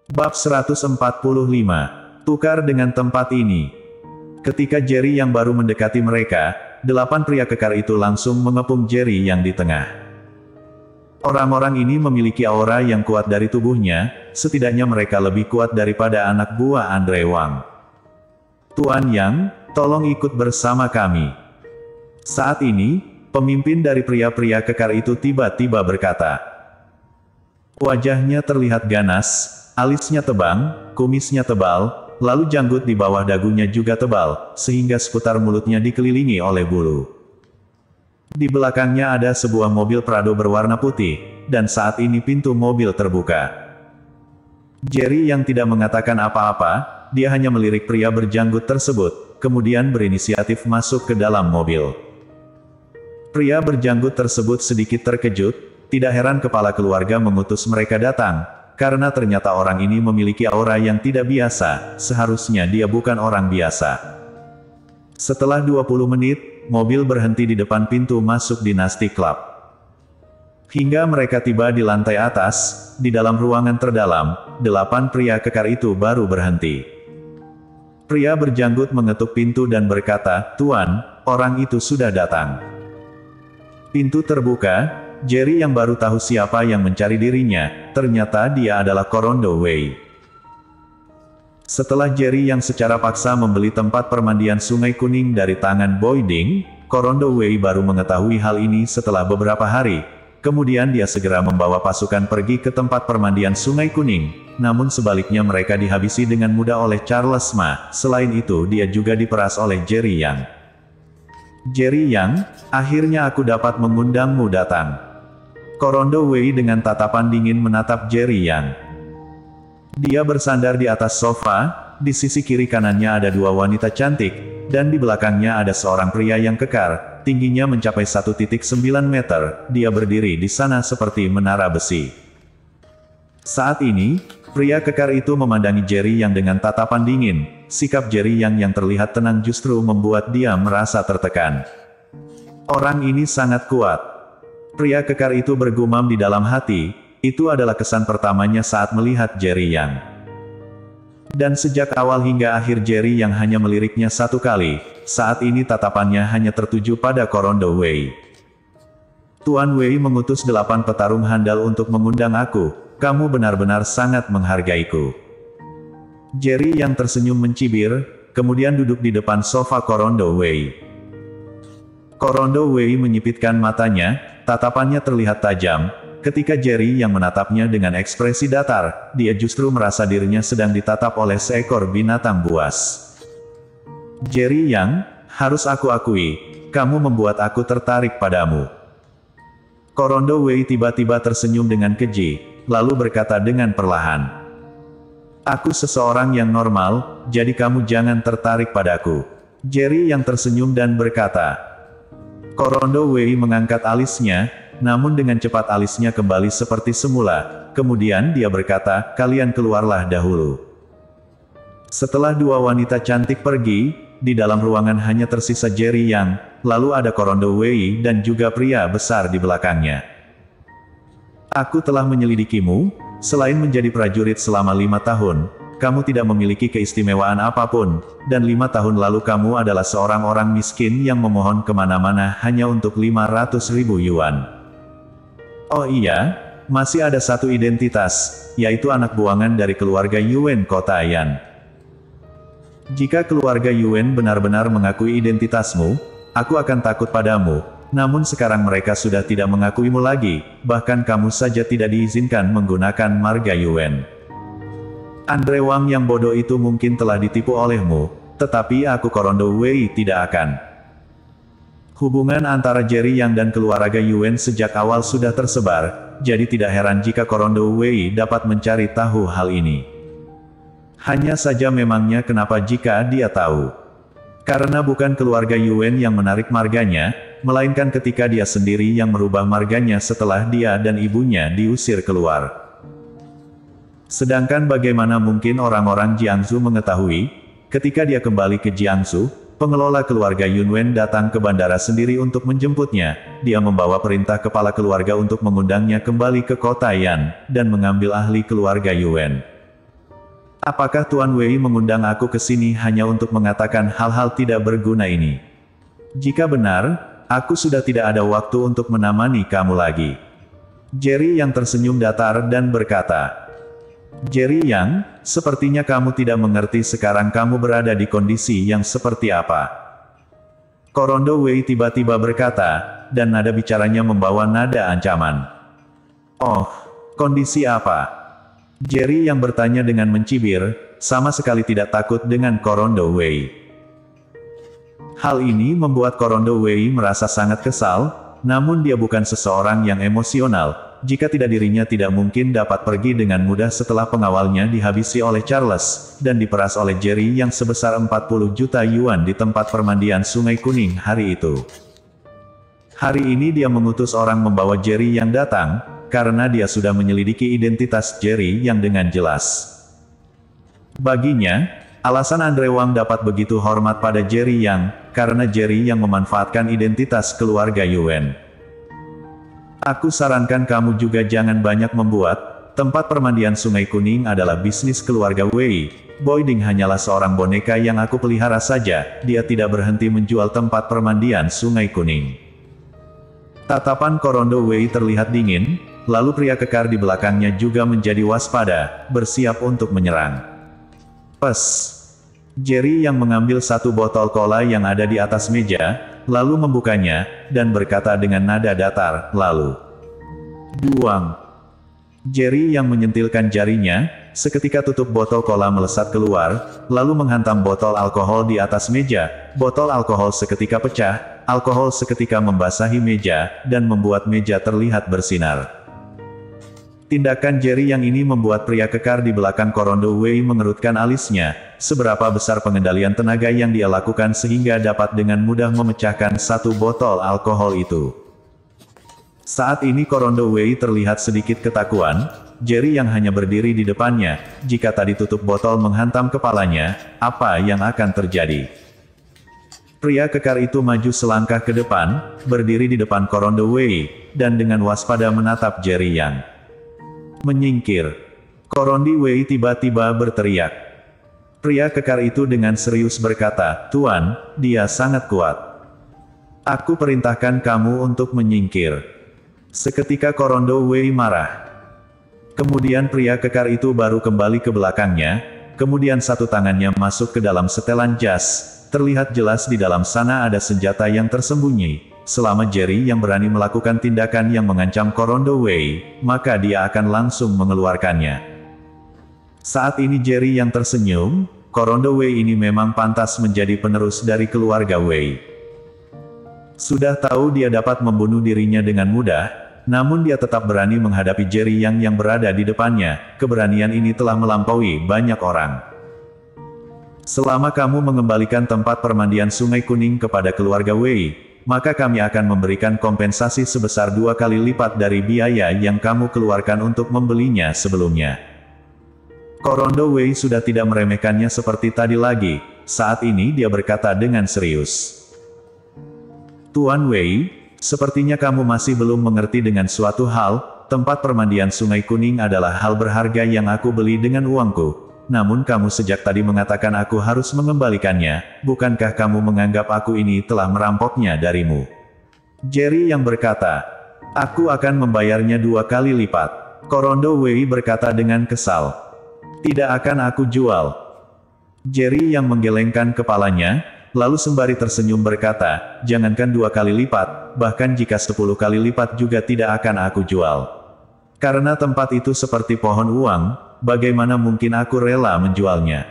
Bab 145. Tukar dengan tempat ini. Ketika Jerry yang baru mendekati mereka, 8 pria kekar itu langsung mengepung Jerry yang di tengah. Orang-orang ini memiliki aura yang kuat dari tubuhnya, setidaknya mereka lebih kuat daripada anak buah Andre Wang. Tuan Yang, tolong ikut bersama kami. Saat ini, pemimpin dari pria-pria kekar itu tiba-tiba berkata. Wajahnya terlihat ganas, alisnya tebang, kumisnya tebal, lalu janggut di bawah dagunya juga tebal, sehingga seputar mulutnya dikelilingi oleh bulu. Di belakangnya ada sebuah mobil Prado berwarna putih, dan saat ini pintu mobil terbuka. Jerry yang tidak mengatakan apa-apa, dia hanya melirik pria berjanggut tersebut, kemudian berinisiatif masuk ke dalam mobil. Pria berjanggut tersebut sedikit terkejut, tidak heran kepala keluarga mengutus mereka datang. Karena ternyata orang ini memiliki aura yang tidak biasa, seharusnya dia bukan orang biasa. Setelah 20 menit, mobil berhenti di depan pintu masuk Dynasty Club. Hingga mereka tiba di lantai atas, di dalam ruangan terdalam, 8 pria kekar itu baru berhenti. Pria berjanggut mengetuk pintu dan berkata, "Tuan, orang itu sudah datang." Pintu terbuka. Jerry yang baru tahu siapa yang mencari dirinya, ternyata dia adalah Korondo Wei. Setelah Jerry yang secara paksa membeli tempat permandian Sungai Kuning dari tangan Boy Ding, Korondo Wei baru mengetahui hal ini setelah beberapa hari. Kemudian dia segera membawa pasukan pergi ke tempat permandian Sungai Kuning, namun sebaliknya mereka dihabisi dengan mudah oleh Charles Ma. Selain itu dia juga diperas oleh Jerry Yang. Jerry Yang, akhirnya aku dapat mengundangmu datang. Korondo Wei dengan tatapan dingin menatap Jerry Yang. Dia bersandar di atas sofa, di sisi kiri kanannya ada 2 wanita cantik, dan di belakangnya ada seorang pria yang kekar, tingginya mencapai 1,9 meter, dia berdiri di sana seperti menara besi. Saat ini, pria kekar itu memandangi Jerry Yang dengan tatapan dingin, sikap Jerry yang terlihat tenang justru membuat dia merasa tertekan. Orang ini sangat kuat. Pria kekar itu bergumam di dalam hati, itu adalah kesan pertamanya saat melihat Jerry Yang. Dan sejak awal hingga akhir Jerry Yang hanya meliriknya 1 kali, saat ini tatapannya hanya tertuju pada Korondo Wei. Tuan Wei mengutus 8 petarung handal untuk mengundang aku, kamu benar-benar sangat menghargaiku. Jerry Yang tersenyum mencibir, kemudian duduk di depan sofa Korondo Wei. Korondo Wei menyipitkan matanya, tatapannya terlihat tajam. Ketika Jerry yang menatapnya dengan ekspresi datar, dia justru merasa dirinya sedang ditatap oleh seekor binatang buas. Jerry Yang, harus aku akui, kamu membuat aku tertarik padamu. Korondo Wei tiba-tiba tersenyum dengan keji, lalu berkata dengan perlahan. Aku seseorang yang normal, jadi kamu jangan tertarik padaku. Jerry yang tersenyum dan berkata. Korondo Wei mengangkat alisnya, namun dengan cepat alisnya kembali seperti semula, kemudian dia berkata, kalian keluarlah dahulu. Setelah 2 wanita cantik pergi, di dalam ruangan hanya tersisa Jerry Yang, lalu ada Korondo Wei dan juga pria besar di belakangnya. Aku telah menyelidikimu, selain menjadi prajurit selama 5 tahun, kamu tidak memiliki keistimewaan apapun, dan 5 tahun lalu kamu adalah seorang orang miskin yang memohon kemana-mana hanya untuk 500.000 yuan. Oh iya, masih ada satu identitas, yaitu anak buangan dari keluarga Yuan kota Yan. Jika keluarga Yuan benar-benar mengakui identitasmu, aku akan takut padamu, namun sekarang mereka sudah tidak mengakuimu lagi, bahkan kamu saja tidak diizinkan menggunakan marga Yuan. Andre Wang yang bodoh itu mungkin telah ditipu olehmu, tetapi aku Korondo Wei tidak akan. Hubungan antara Jerry Yang dan keluarga Yuan sejak awal sudah tersebar, jadi tidak heran jika Korondo Wei dapat mencari tahu hal ini. Hanya saja memangnya kenapa jika dia tahu? Karena bukan keluarga Yuan yang menarik marganya, melainkan ketika dia sendiri yang merubah marganya setelah dia dan ibunya diusir keluar. Sedangkan bagaimana mungkin orang-orang Jiangsu mengetahui, ketika dia kembali ke Jiangsu, pengelola keluarga Yunwen datang ke bandara sendiri untuk menjemputnya, dia membawa perintah kepala keluarga untuk mengundangnya kembali ke kota Yan, dan mengambil ahli keluarga Yuan. Apakah Tuan Wei mengundang aku ke sini hanya untuk mengatakan hal-hal tidak berguna ini? Jika benar, aku sudah tidak ada waktu untuk menemani kamu lagi. Jerry yang tersenyum datar dan berkata, Jerry Yang, sepertinya kamu tidak mengerti sekarang kamu berada di kondisi yang seperti apa. Korondo Wei tiba-tiba berkata, dan nada bicaranya membawa nada ancaman. Oh, kondisi apa? Jerry yang bertanya dengan mencibir, sama sekali tidak takut dengan Korondo Wei. Hal ini membuat Korondo Wei merasa sangat kesal, namun dia bukan seseorang yang emosional. Jika tidak dirinya tidak mungkin dapat pergi dengan mudah setelah pengawalnya dihabisi oleh Charles, dan diperas oleh Jerry yang sebesar 40 juta yuan di tempat permandian Sungai Kuning hari itu. Hari ini dia mengutus orang membawa Jerry yang datang, karena dia sudah menyelidiki identitas Jerry yang dengan jelas. Baginya, alasan Andre Wang dapat begitu hormat pada Jerry Yang, karena Jerry yang memanfaatkan identitas keluarga Yuan. Aku sarankan kamu juga jangan banyak membuat, tempat permandian Sungai Kuning adalah bisnis keluarga Wei. Boyding hanyalah seorang boneka yang aku pelihara saja, dia tidak berhenti menjual tempat permandian Sungai Kuning. Tatapan Korondo Wei terlihat dingin, lalu pria kekar di belakangnya juga menjadi waspada, bersiap untuk menyerang. Pes! Jerry yang mengambil satu botol cola yang ada di atas meja, lalu membukanya, dan berkata dengan nada datar, lalu. Duang. Jerry yang menyentilkan jarinya, seketika tutup botol cola melesat keluar, lalu menghantam botol alkohol di atas meja. Botol alkohol seketika pecah, alkohol seketika membasahi meja, dan membuat meja terlihat bersinar. Tindakan Jerry yang ini membuat pria kekar di belakang Korondo Wei mengerutkan alisnya, seberapa besar pengendalian tenaga yang dia lakukan sehingga dapat dengan mudah memecahkan satu botol alkohol itu. Saat ini Korondo Wei terlihat sedikit ketakutan, Jerry yang hanya berdiri di depannya, jika tadi tutup botol menghantam kepalanya, apa yang akan terjadi? Pria kekar itu maju selangkah ke depan, berdiri di depan Korondo Wei, dan dengan waspada menatap Jerry yang menyingkir. Korondi Wei tiba-tiba berteriak. Pria kekar itu dengan serius berkata, Tuan, dia sangat kuat. Aku perintahkan kamu untuk menyingkir. Seketika Korondo Wei marah. Kemudian pria kekar itu baru kembali ke belakangnya, kemudian satu tangannya masuk ke dalam setelan jas. Terlihat jelas di dalam sana ada senjata yang tersembunyi. Selama Jerry yang berani melakukan tindakan yang mengancam Korondo Wei, maka dia akan langsung mengeluarkannya. Saat ini Jerry yang tersenyum, Korondo Wei ini memang pantas menjadi penerus dari keluarga Wei. Sudah tahu dia dapat membunuh dirinya dengan mudah, namun dia tetap berani menghadapi Jerry yang berada di depannya. Keberanian ini telah melampaui banyak orang. Selama kamu mengembalikan tempat permandian Sungai Kuning kepada keluarga Wei, maka kami akan memberikan kompensasi sebesar 2 kali lipat dari biaya yang kamu keluarkan untuk membelinya sebelumnya. Korondo Wei sudah tidak meremehkannya seperti tadi lagi, saat ini dia berkata dengan serius. Tuan Wei, sepertinya kamu masih belum mengerti dengan suatu hal, tempat permandian Sungai Kuning adalah hal berharga yang aku beli dengan uangku. Namun kamu sejak tadi mengatakan aku harus mengembalikannya, bukankah kamu menganggap aku ini telah merampoknya darimu? Jerry yang berkata, aku akan membayarnya 2 kali lipat. Korondo Wei berkata dengan kesal. Tidak akan aku jual. Jerry yang menggelengkan kepalanya, lalu sembari tersenyum berkata, jangankan 2 kali lipat, bahkan jika 10 kali lipat juga tidak akan aku jual. Karena tempat itu seperti pohon uang, bagaimana mungkin aku rela menjualnya?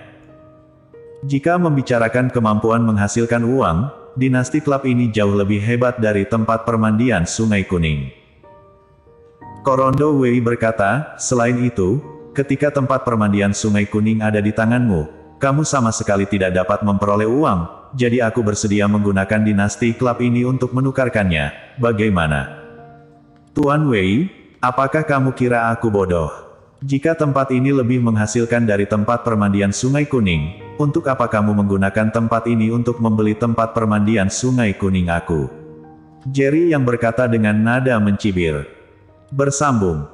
Jika membicarakan kemampuan menghasilkan uang, dinasti klub ini jauh lebih hebat dari tempat permandian Sungai Kuning. Korondo Wei berkata, selain itu, ketika tempat permandian Sungai Kuning ada di tanganmu, kamu sama sekali tidak dapat memperoleh uang, jadi aku bersedia menggunakan dinasti klub ini untuk menukarkannya. Bagaimana? Tuan Wei, apakah kamu kira aku bodoh? Jika tempat ini lebih menghasilkan dari tempat permandian Sungai Kuning, untuk apa kamu menggunakan tempat ini untuk membeli tempat permandian Sungai Kuning aku? Jerry yang berkata dengan nada mencibir. Bersambung.